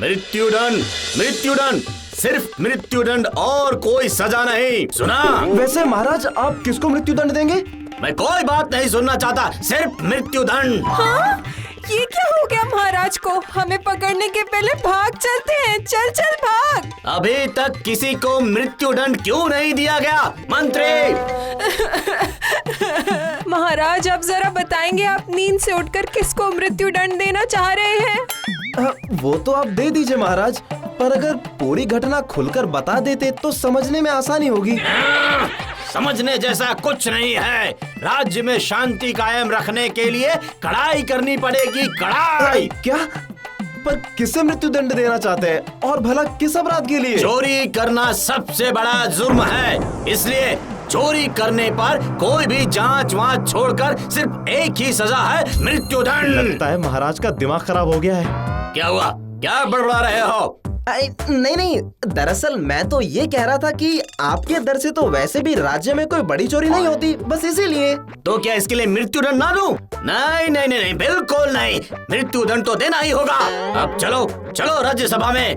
मृत्युदंड, मृत्युदंड, सिर्फ मृत्युदंड और कोई सजा नहीं। सुना? वैसे महाराज आप किसको मृत्युदंड देंगे? मैं कोई बात नहीं सुनना चाहता, सिर्फ मृत्युदंड। हाँ? ये क्या हो गया महाराज को? हमें पकड़ने के पहले भाग चलते हैं। चल चल भाग। अभी तक किसी को मृत्युदंड क्यों नहीं दिया गया? मंत्री! महाराज आप जरा बताएंगे, आप नींद से उठकर किसको मृत्युदंड देना चाह रहे हैं? वो तो आप दे दीजिए महाराज, पर अगर पूरी घटना खुलकर बता देते तो समझने में आसानी होगी। समझने जैसा कुछ नहीं है। राज्य में शांति कायम रखने के लिए कड़ाई करनी पड़ेगी, कड़ाई। क्या? पर किसे मृत्युदंड देना चाहते हैं और भला किस अपराध के लिए? चोरी करना सबसे बड़ा जुर्म है, इसलिए चोरी करने पर कोई भी जांच वांच छोड़कर सिर्फ एक ही सजा है, मृत्युदंड। लगता है महाराज का दिमाग खराब हो गया है। क्या हुआ? क्या बड़बड़ा रहे हो? नहीं, दरअसल मैं तो ये कह रहा था कि आपके दर से तो वैसे भी राज्य में कोई बड़ी चोरी नहीं होती, बस इसीलिए। तो क्या इसके लिए मृत्युदंड ना दूं? नहीं नहीं नहीं, बिल्कुल नहीं, मृत्युदंड तो देना ही होगा। अब चलो चलो राज्यसभा में।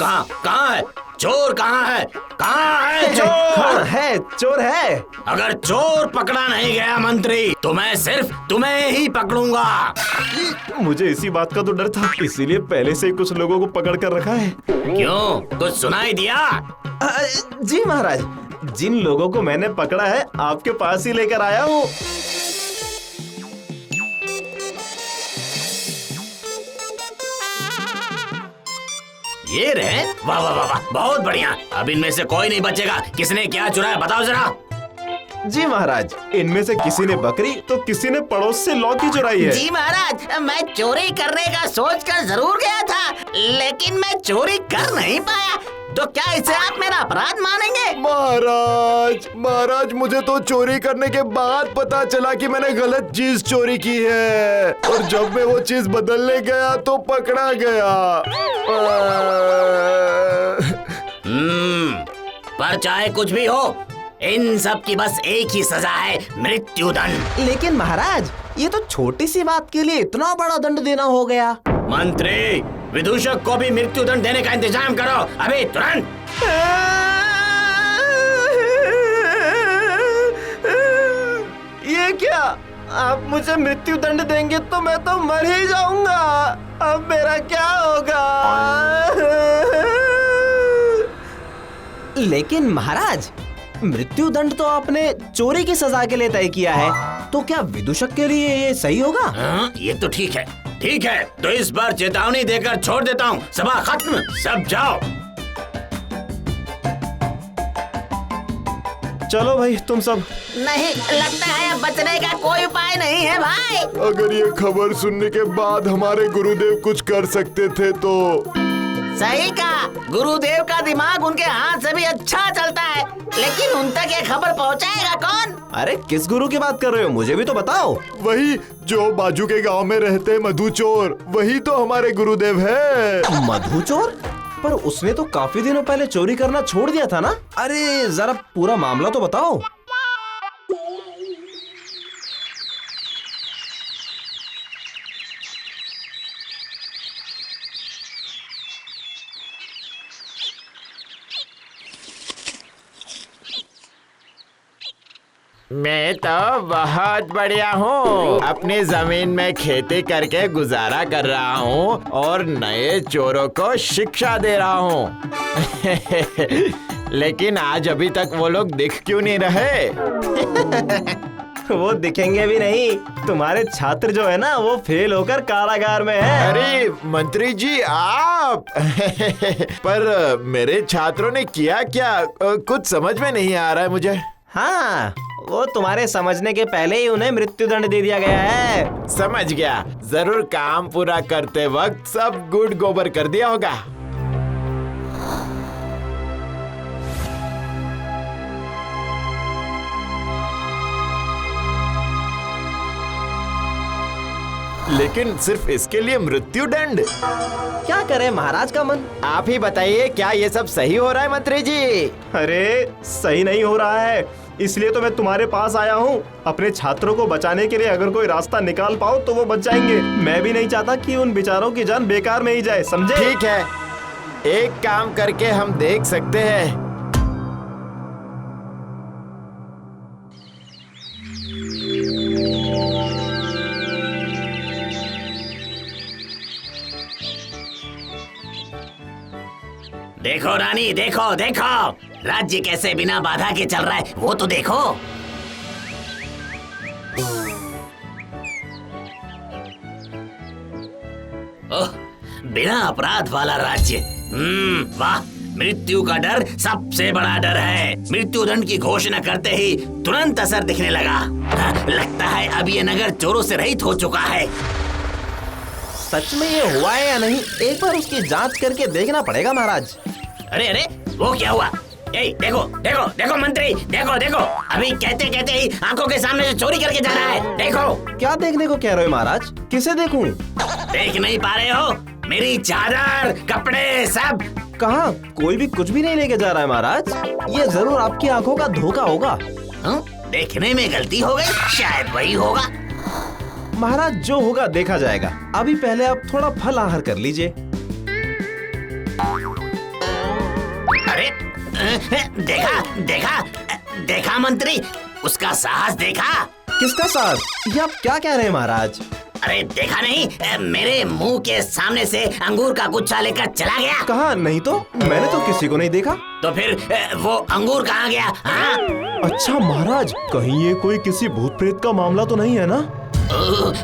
कहाँ है चोर? कहाँ है? कहाँ है चोर? हाँ, है, चोर है। अगर चोर पकड़ा नहीं गया मंत्री, तो मैं सिर्फ तुम्हें ही पकड़ूंगा। मुझे इसी बात का तो डर था, इसीलिए पहले से ही कुछ लोगों को पकड़ कर रखा है। क्यों, कुछ सुनाई दिया? जी महाराज, जिन लोगों को मैंने पकड़ा है आपके पास ही लेकर आया हूँ। ये रहे? वाह वाह वाह वाह, बहुत बढ़िया। अब इनमें से कोई नहीं बचेगा। किसने क्या चुराया बताओ जरा। जी महाराज, इनमें से किसी ने बकरी तो किसी ने पड़ोस से लौकी चुराई है। जी महाराज, मैं चोरी करने का सोचकर जरूर गया था, लेकिन मैं चोरी कर नहीं पाया। तो क्या इसे आप मेरा अपराध मानेंगे? महाराज, मुझे तो चोरी करने के बाद पता चला कि मैंने गलत चीज चोरी की है, और जब मैं वो चीज बदलने गया तो पकड़ा गया। पर चाहे कुछ भी हो, इन सब की बस एक ही सजा है, मृत्युदंड। लेकिन महाराज, ये तो छोटी सी बात के लिए इतना बड़ा दंड देना हो गया। मंत्री, विदूषक को भी मृत्युदंड देने का इंतजाम करो, अभी तुरंत। ये क्या? आप मुझे मृत्युदंड देंगे तो मैं तो मर ही जाऊंगा। अब मेरा क्या होगा? लेकिन महाराज, मृत्युदंड तो आपने चोरी की सजा के लिए तय किया है, तो क्या विदूषक के लिए ये सही होगा? हाँ, ये तो ठीक है, ठीक है। तो इस बार चेतावनी देकर छोड़ देता हूँ। सभा खत्म, सब जाओ। चलो भाई, तुम सब। नहीं, लगता है अब बचने का कोई उपाय नहीं है भाई। अगर ये खबर सुनने के बाद हमारे गुरुदेव कुछ कर सकते थे तो। सही कहा, गुरुदेव का दिमाग उनके हाथ से भी अच्छा चलता है, लेकिन उन तक ये खबर पहुंचाएगा कौन? अरे किस गुरु की बात कर रहे हो, मुझे भी तो बताओ। वही जो बाजू के गांव में रहते हैं, मधु चोर, वही तो हमारे गुरुदेव है। मधु चोर? पर उसने तो काफी दिनों पहले चोरी करना छोड़ दिया था ना। अरे जरा पूरा मामला तो बताओ। मैं तो बहुत बढ़िया हूँ। अपनी जमीन में खेती करके गुजारा कर रहा हूँ और नए चोरों को शिक्षा दे रहा हूँ। लेकिन आज अभी तक वो लोग दिख क्यों नहीं रहे? वो दिखेंगे भी नहीं। तुम्हारे छात्र जो है ना, वो फेल होकर कारागार में है। अरे मंत्री जी आप। पर मेरे छात्रों ने किया क्या? कुछ समझ में नहीं आ रहा है मुझे। हाँ, वो तुम्हारे समझने के पहले ही उन्हें मृत्युदंड दे दिया गया है। समझ गया, जरूर काम पूरा करते वक्त सब गुड़ गोबर कर दिया होगा। लेकिन सिर्फ इसके लिए मृत्युदंड? क्या करे महाराज का मन। आप ही बताइए, क्या ये सब सही हो रहा है मंत्री जी? अरे सही नहीं हो रहा है। इसलिए तो मैं तुम्हारे पास आया हूँ। अपने छात्रों को बचाने के लिए अगर कोई रास्ता निकाल पाओ तो वो बच जाएंगे। मैं भी नहीं चाहता कि उन बेचारों की जान बेकार में ही जाए, समझे? ठीक है, एक काम करके हम देख सकते हैं। देखो रानी, देखो देखो, राज्य कैसे बिना बाधा के चल रहा है, वो तो देखो। ओह, बिना अपराध वाला राज्य। वाह, मृत्यु का डर सबसे बड़ा डर है। मृत्यु दंड की घोषणा करते ही तुरंत असर दिखने लगा। लगता है अब ये नगर चोरों से रहित हो चुका है। सच में ये हुआ है या नहीं, एक बार उसकी जांच करके देखना पड़ेगा महाराज। अरे अरे, वो क्या हुआ? ए, देखो देखो देखो मंत्री, देखो देखो, अभी कहते कहते ही आंखों के सामने से चोरी करके जा रहा है। देखो। क्या देखने को कह रहे हो महाराज? किसे देखूं? देख नहीं पा रहे हो? मेरी चादर, कपड़े सब। कहाँ? कोई भी कुछ भी नहीं लेके जा रहा है महाराज। ये जरूर आपकी आंखों का धोखा होगा। देखने में गलती हो गई, शायद वही होगा। महाराज, जो होगा देखा जाएगा। अभी पहले आप थोड़ा फल आहार कर लीजिए। अरे देखा देखा देखा मंत्री, उसका साहस देखा? किसका साहस? ये आप क्या कह रहे हैं महाराज? अरे देखा नहीं, मेरे मुंह के सामने से अंगूर का गुच्छा लेकर चला गया। कहाँ? नहीं तो, मैंने तो किसी को नहीं देखा। तो फिर वो अंगूर कहाँ गया? हाँ? अच्छा महाराज, कहीं ये कोई किसी भूत प्रेत का मामला तो नहीं है ना?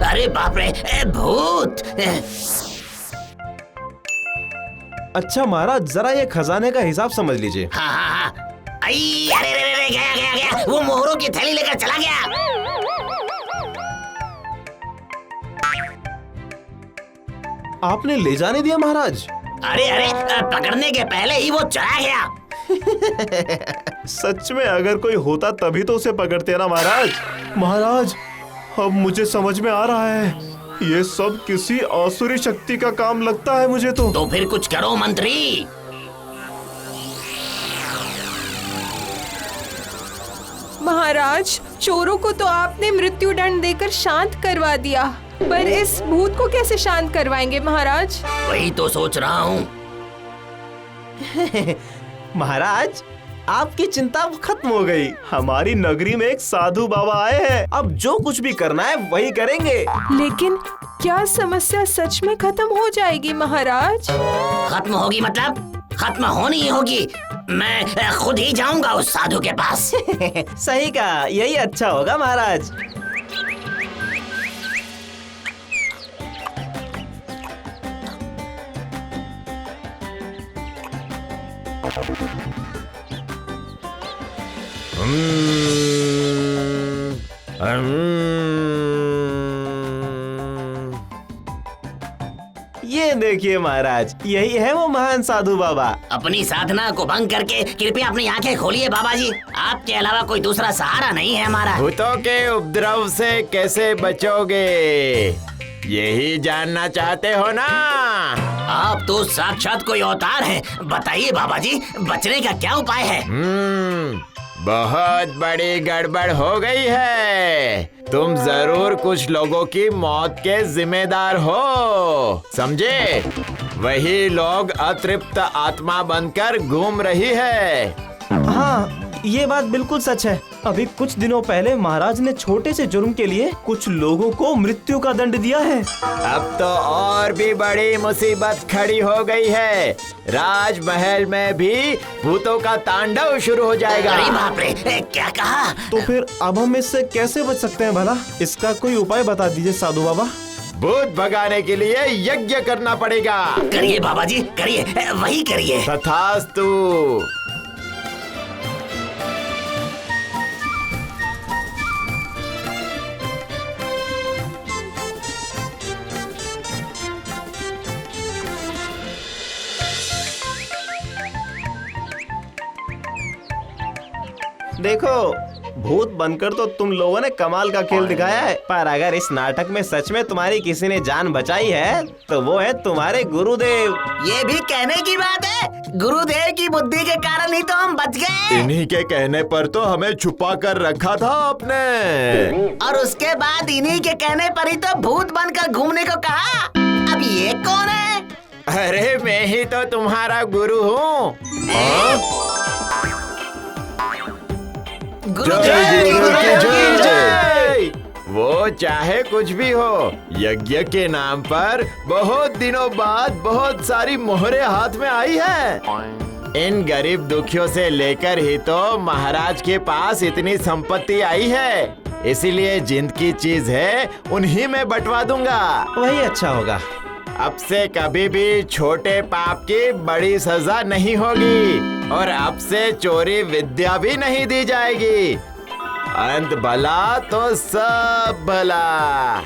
अरे बाप रे, भूत! अच्छा महाराज, जरा ये खजाने का हिसाब समझ लीजिए। हाँ हाँ हाँ, अरे अरे अरे, गया गया गया, वो मोहरों की थैली लेकर चला गया। आपने ले जाने दिया महाराज? अरे अरे, पकड़ने के पहले ही वो चला गया। सच में अगर कोई होता तभी तो उसे पकड़ते ना महाराज। महाराज, अब मुझे समझ में आ रहा है, ये सब किसी आसुरी शक्ति का काम लगता है मुझे तो फिर कुछ करो मंत्री। महाराज, चोरों को तो आपने मृत्यु दंड देकर शांत करवा दिया, पर इस भूत को कैसे शांत करवाएंगे महाराज? वही तो सोच रहा हूँ। महाराज, आपकी चिंता खत्म हो गई। हमारी नगरी में एक साधु बाबा आए हैं। अब जो कुछ भी करना है वही करेंगे। लेकिन क्या समस्या सच में खत्म हो जाएगी महाराज? खत्म होगी मतलब? खत्म होनी ही होगी। मैं खुद ही जाऊंगा उस साधु के पास। सही कहा, यही अच्छा होगा महाराज। ये देखिए महाराज, यही है वो महान साधु बाबा। अपनी साधना को भंग करके कृपया अपनी आंखें खोलिए बाबा जी। आपके अलावा कोई दूसरा सहारा नहीं है हमारा। भूतों के उपद्रव से कैसे बचोगे, यही जानना चाहते हो ना? आप तो साक्षात कोई अवतार हैं। बताइए बाबा जी, बचने का क्या उपाय है? बहुत बड़ी गड़बड़ हो गई है। तुम जरूर कुछ लोगों की मौत के जिम्मेदार हो, समझे? वही लोग अतृप्त आत्मा बनकर घूम रही है। हाँ, ये बात बिल्कुल सच है। अभी कुछ दिनों पहले महाराज ने छोटे से जुर्म के लिए कुछ लोगों को मृत्यु का दंड दिया है। अब तो और भी बड़ी मुसीबत खड़ी हो गई है। राजमहल में भी भूतों का तांडव शुरू हो जाएगा। अरे बाप रे, क्या कहा? तो फिर अब हम इससे कैसे बच सकते हैं भला? इसका कोई उपाय बता दीजिए साधु बाबा। भूत भगाने के लिए यज्ञ करना पड़ेगा। करिए बाबा जी, करिए, वही करिए। तथास्तु। देखो, भूत बनकर तो तुम लोगों ने कमाल का खेल दिखाया है, पर अगर इस नाटक में सच में तुम्हारी किसी ने जान बचाई है तो वो है तुम्हारे गुरुदेव। ये भी कहने की बात है। गुरुदेव की बुद्धि के कारण ही तो हम बच गए। इन्हीं के कहने पर तो हमें छुपा कर रखा था आपने। और उसके बाद इन्हीं के कहने पर ही तो भूत बनकर घूमने को कहा। अब ये कौन है? अरे मैं ही तो तुम्हारा गुरु हूँ। जय। वो चाहे कुछ भी हो, यज्ञ के नाम पर बहुत दिनों बाद बहुत सारी मोहरे हाथ में आई है। इन गरीब दुखियों से लेकर ही तो महाराज के पास इतनी संपत्ति आई है। इसीलिए जिंदगी चीज है उन्हीं में बंटवा दूंगा। वही अच्छा होगा। अब से कभी भी छोटे पाप की बड़ी सजा नहीं होगी और अब से चोरी विद्या भी नहीं दी जाएगी। अंत भला तो सब भला।